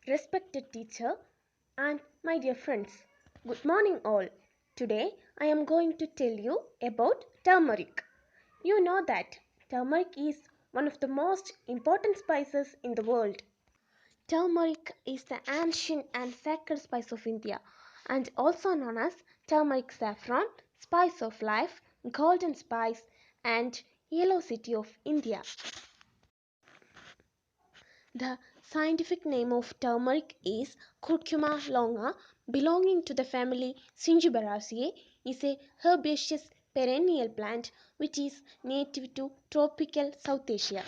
respected teacher, and my dear friends. Good morning, all. Today I am going to tell you about turmeric. You know that turmeric is one of the most important spices in the world. Turmeric is the ancient and sacred spice of India and also known as turmeric saffron, spice of life, golden spice, and yellow city of India. The scientific name of turmeric is Curcuma longa, belonging to the family Zingiberaceae, is a herbaceous perennial plant which is native to tropical South Asia.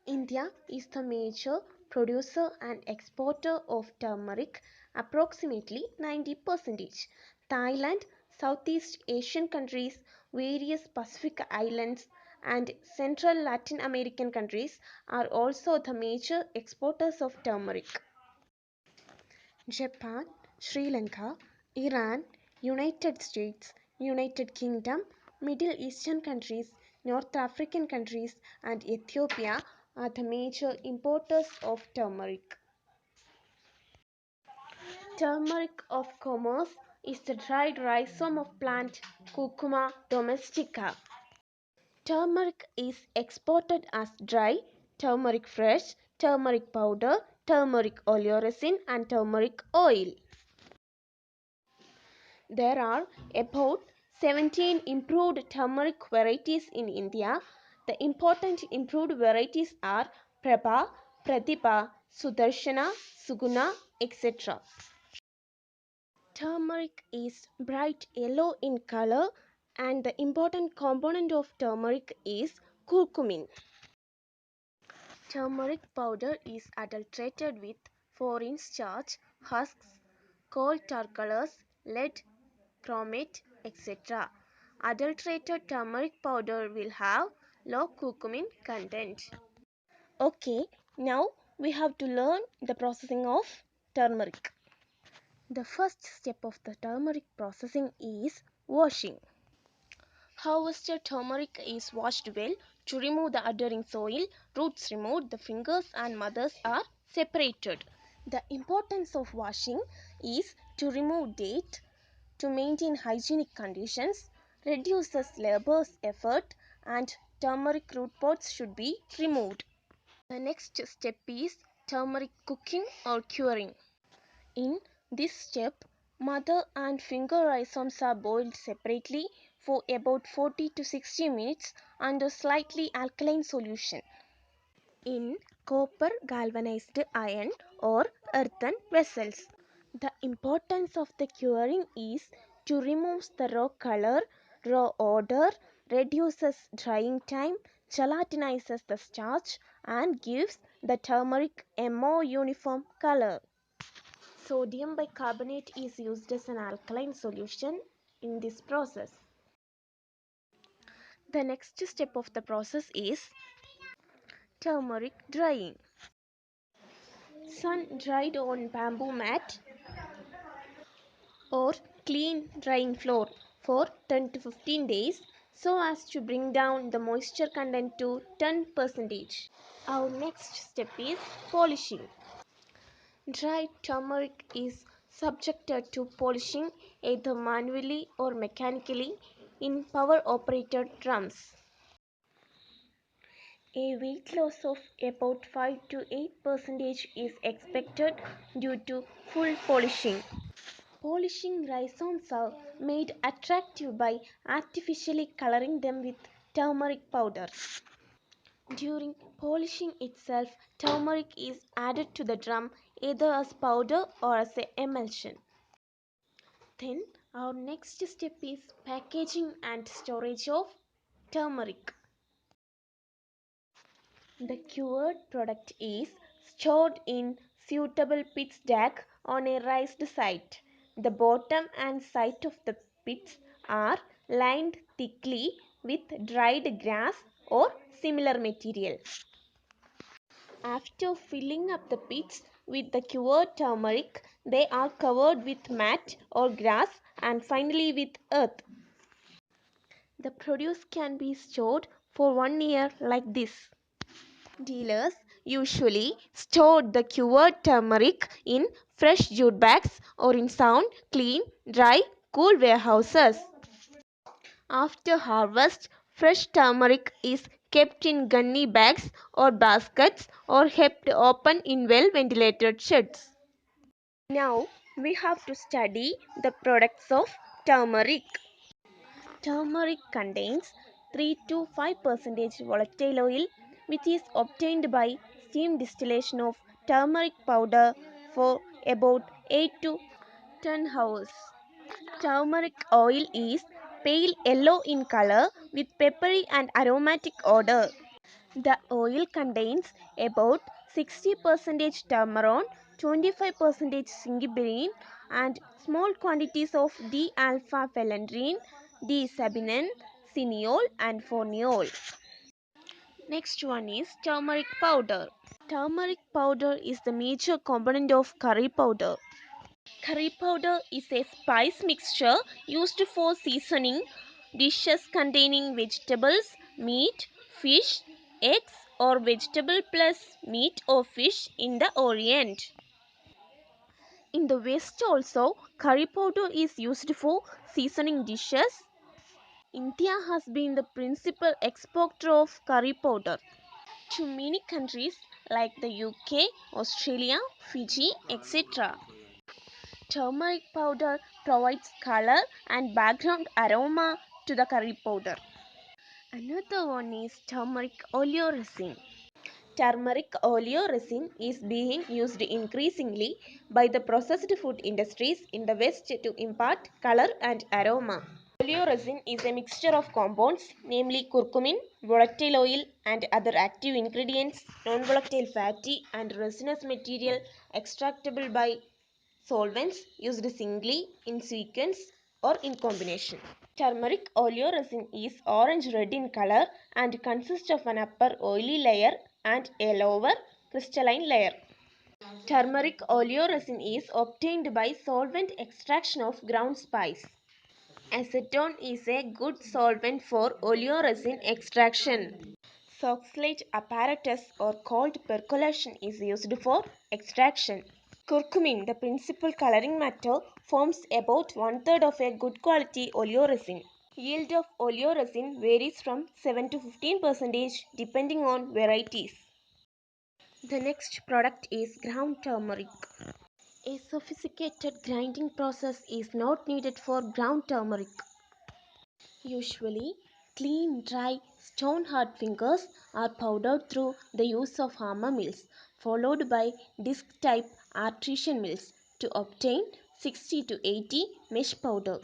India is the major producer and exporter of turmeric, approximately 90%. Thailand, Southeast Asian countries, various Pacific islands, and Central Latin American countries are also the major exporters of turmeric. Japan, Sri Lanka, Iran, United States, United Kingdom, Middle Eastern countries, North African countries, and Ethiopia are the major importers of turmeric. Turmeric of commerce is the dried rhizome of plant Curcuma domestica. Turmeric is exported as dry, turmeric fresh, turmeric powder, turmeric oleoresin, and turmeric oil. There are about 17 improved turmeric varieties in India. The important improved varieties are Prabha, Pratibha, Sudarshana, Suguna, etc. Turmeric is bright yellow in color and the important component of turmeric is curcumin. Turmeric powder is adulterated with foreign starch, husks, coal tar colors, lead, chromate, etc. Adulterated turmeric powder will have low curcumin content. Okay, now we have to learn the processing of turmeric. The first step of the turmeric processing is washing. Harvested turmeric is washed well to remove the adhering soil, roots removed, the fingers and mothers are separated. The importance of washing is to remove dirt, to maintain hygienic conditions, reduces labor's effort, and turmeric root pods should be removed. The next step is turmeric cooking or curing. In this step, mother and finger rhizomes are boiled separately for about 40 to 60 minutes under slightly alkaline solution in copper galvanized iron or earthen vessels. The importance of the curing is to remove the raw color, raw odor, reduces drying time, gelatinizes the starch, and gives the turmeric a more uniform color. Sodium bicarbonate is used as an alkaline solution in this process. The next step of the process is turmeric drying. Sun dried on bamboo mat or clean drying floor for 10 to 15 days so as to bring down the moisture content to 10%. Our next step is polishing. Dried turmeric is subjected to polishing either manually or mechanically in power-operated drums. A weight loss of about 5 to 8% is expected due to full polishing. Polishing rhizomes are made attractive by artificially coloring them with turmeric powder. During polishing itself, turmeric is added to the drum either as powder or as an emulsion. Then our next step is packaging and storage of turmeric. The cured product is stored in suitable pit stack on a raised site. The bottom and side of the pits are lined thickly with dried grass or similar material. After filling up the pits with the cured turmeric, they are covered with mat or grass and finally with earth. The produce can be stored for 1 year like this. Dealers Usually store the cured turmeric in fresh jute bags or in sound, clean, dry, cool warehouses. After harvest, fresh turmeric is kept in gunny bags or baskets or kept open in well ventilated sheds. Now we have to study the products of turmeric. Turmeric contains 3 to 5% volatile oil, which is obtained by steam distillation of turmeric powder for about 8 to 10 hours. Turmeric oil is pale yellow in color with peppery and aromatic odor. The oil contains about 60% tamarone, 25% syngiberine, and small quantities of D-alpha phellandrine, D-sabinine, cineol, and phoneol. Next one is turmeric powder. Turmeric powder is the major component of curry powder. Curry powder is a spice mixture used for seasoning dishes containing vegetables, meat, fish, eggs, or vegetable plus meat or fish in the Orient. In the West also, curry powder is used for seasoning dishes. India has been the principal exporter of curry powder to many countries like the UK, Australia, Fiji, etc. Turmeric powder provides color and background aroma to the curry powder. Another one is turmeric oleoresin. Turmeric oleoresin is being used increasingly by the processed food industries in the West to impart color and aroma. Oleoresin is a mixture of compounds, namely curcumin, volatile oil, and other active ingredients, non-volatile fatty and resinous material extractable by solvents used singly, in sequence, or in combination. Turmeric oleoresin is orange-red in color and consists of an upper oily layer and a lower crystalline layer. Turmeric oleoresin is obtained by solvent extraction of ground spice. Acetone is a good solvent for oleoresin extraction. Soxhlet apparatus or cold percolation is used for extraction. Curcumin, the principal coloring matter, forms about one-third of a good quality oleoresin. Yield of oleoresin varies from 7 to 15% depending on varieties. The next product is ground turmeric. A sophisticated grinding process is not needed for ground turmeric. Usually, clean, dry, stone-hard fingers are powdered through the use of hammer mills, followed by disc-type artesian mills to obtain 60 to 80 mesh powder.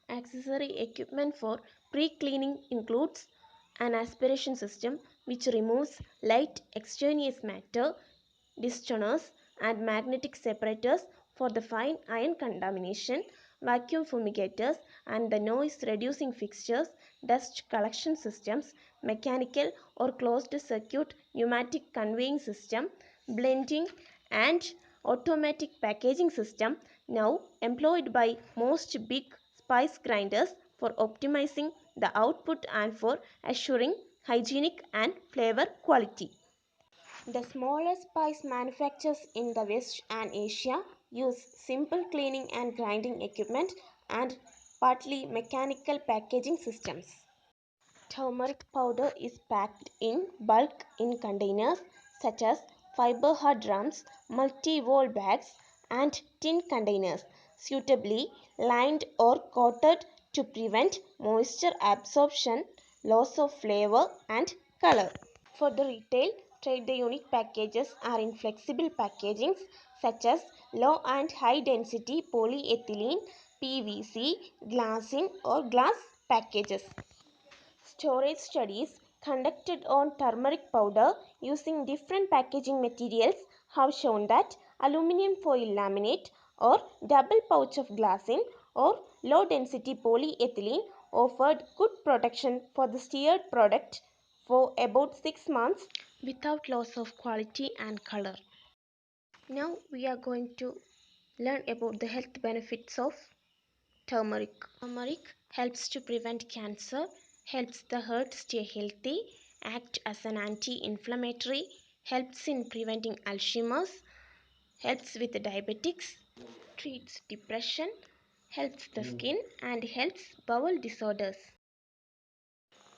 Accessory equipment for pre-cleaning includes an aspiration system which removes light extraneous matter, distoners, and magnetic separators for the fine iron contamination, vacuum fumigators, and the noise reducing fixtures, dust collection systems, mechanical or closed circuit pneumatic conveying system, blending and automatic packaging system now employed by most big spice grinders for optimizing the output and for assuring hygienic and flavor quality. The smaller spice manufacturers in the West and Asia use simple cleaning and grinding equipment and partly mechanical packaging systems. Turmeric powder is packed in bulk in containers such as fiber hard drums, multi-wall bags, and tin containers, suitably lined or coated to prevent moisture absorption, loss of flavor, and color. For the retail trade, the unique packages are in flexible packagings such as low and high density polyethylene, PVC, glassine, or glass packages. Storage studies conducted on turmeric powder using different packaging materials have shown that aluminum foil laminate or double pouch of glassine or low density polyethylene offered good protection for the steered product for about 6 months without loss of quality and color. Now we are going to learn about the health benefits of turmeric. Turmeric helps to prevent cancer, helps the heart stay healthy, acts as an anti-inflammatory, helps in preventing Alzheimer's, helps with diabetics, treats depression, helps the skin, and helps bowel disorders.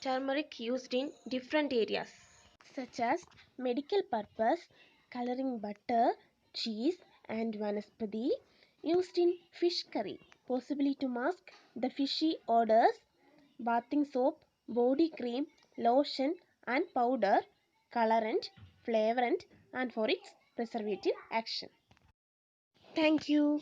Turmeric used in different areas such as medical purpose, coloring butter, cheese, and vanaspati, used in fish curry, possibly to mask the fishy odors, bathing soap, body cream, lotion, and powder, colorant, flavorant, and for its preservative action. Thank you.